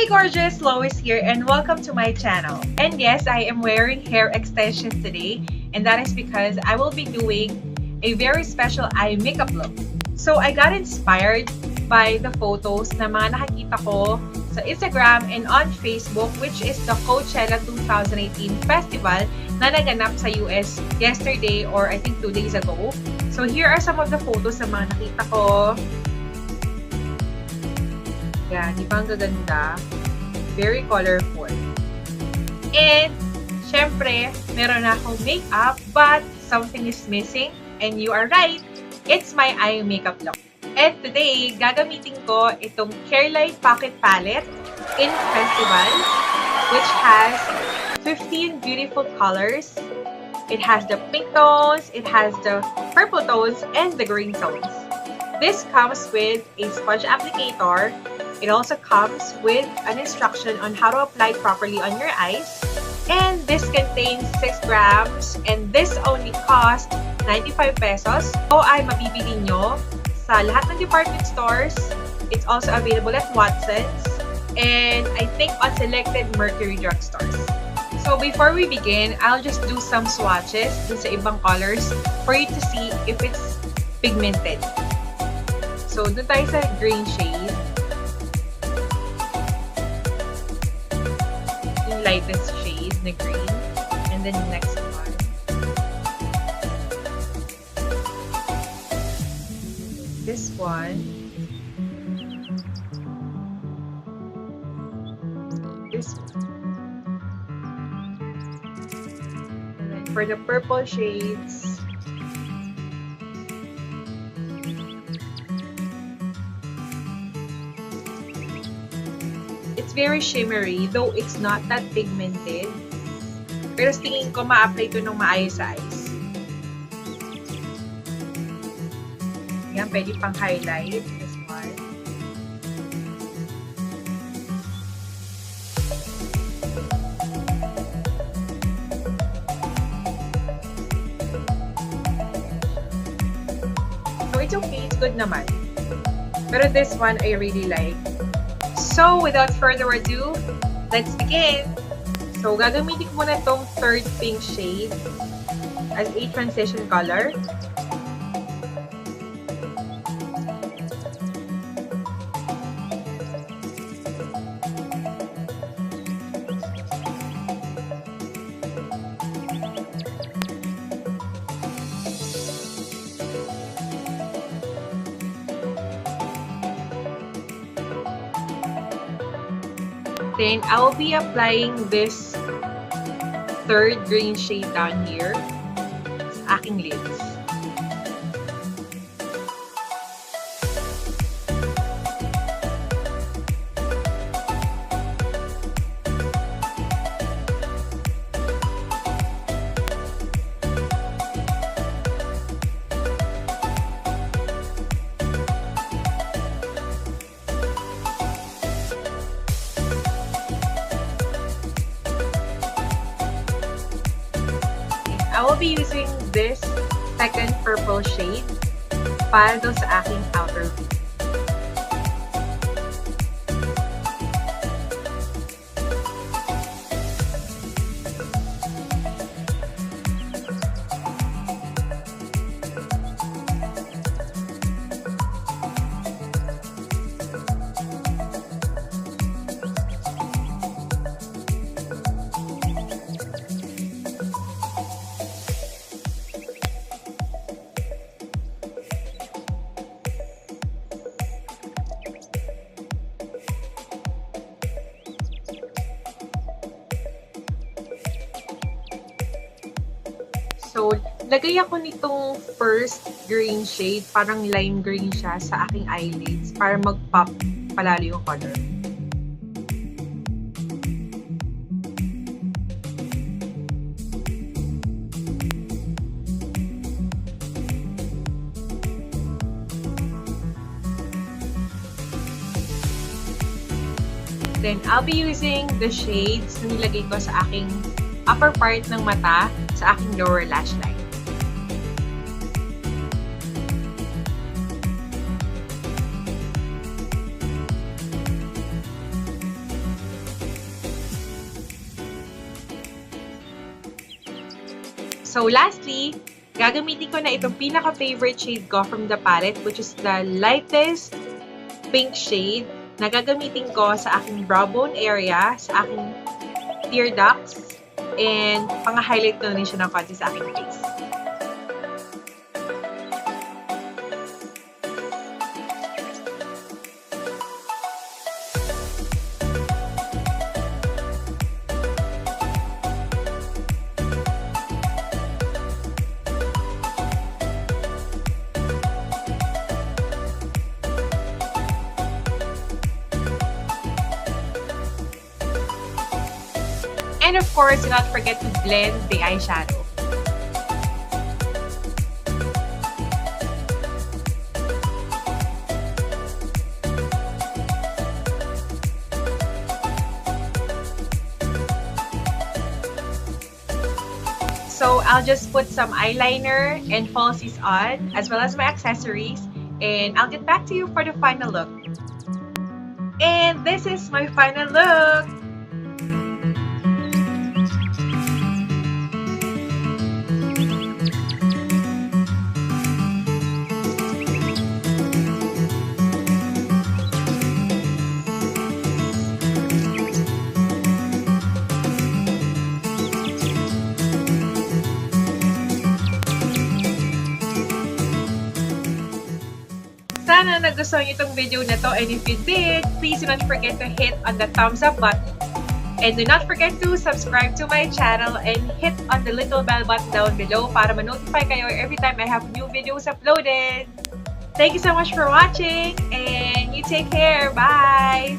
Hey gorgeous, Lois here and welcome to my channel. And yes, I am wearing hair extensions today and that is because I will be doing a very special eye makeup look. So I got inspired by the photos na mga nakikita ko sa Instagram and on Facebook, which is the Coachella 2018 Festival na naganap sa US yesterday or I think 2 days ago. So here are some of the photos na mga nakita ko. Yan, di ba ang gaganda? Very colorful. And, syempre, meron na akong makeup, but something is missing. And you are right, it's my eye makeup look. And today, gagamitin ko itong Careline Pocket Palette in Festival, which has 15 beautiful colors. It has the pink tones, it has the purple tones, and the green tones. This comes with a sponge applicator. It also comes with an instruction on how to apply properly on your eyes. And this contains 6 grams and this only cost 95 pesos. So ay mabibili nyo sa lahat ng department stores. It's also available at Watson's and I think on selected Mercury drugstores. So before we begin, I'll just do some swatches dun sa ibang colors for you to see if it's pigmented. So dun tayo sa green shade. Lightest shade na green, and then the next one. This one. This one. And then for the purple shades, very shimmery, though it's not that pigmented. Pero tingin ko ma-apply ito ng maayos sa eyes. Yan, pwede pang highlight. This one. So it's okay, it's good naman. Pero this one I really like. So, without further ado, let's begin! So, gagamitin ko muna itong third pink shade as a transition color. Then, I will be applying this third green shade down here sa aking lids. I will be using this second purple shade para doon sa aking outer V. So, lagay ako nitong first green shade, parang lime green siya sa aking eyelids para mag-pop palalo yung color. Then, I'll be using the shades na nilagay ko sa aking upper part ng mata sa aking lower lash line. So lastly, gagamitin ko na itong pinaka-favorite shade ko from the palette, which is the lightest pink shade na gagamitin ko sa aking brow bone area, sa aking tear ducts, and pang-highlight ko na rin siya ng konti sa aking face. And of course, do not forget to blend the eyeshadow. So I'll just put some eyeliner and falsies on, as well as my accessories, and I'll get back to you for the final look. And this is my final look! Sana nagustuhan niyo itong video na to, and if you did, please do not forget to hit on the thumbs up button. And do not forget to subscribe to my channel and hit on the little bell button down below para ma-notify kayo every time I have new videos uploaded. Thank you so much for watching, and you take care. Bye!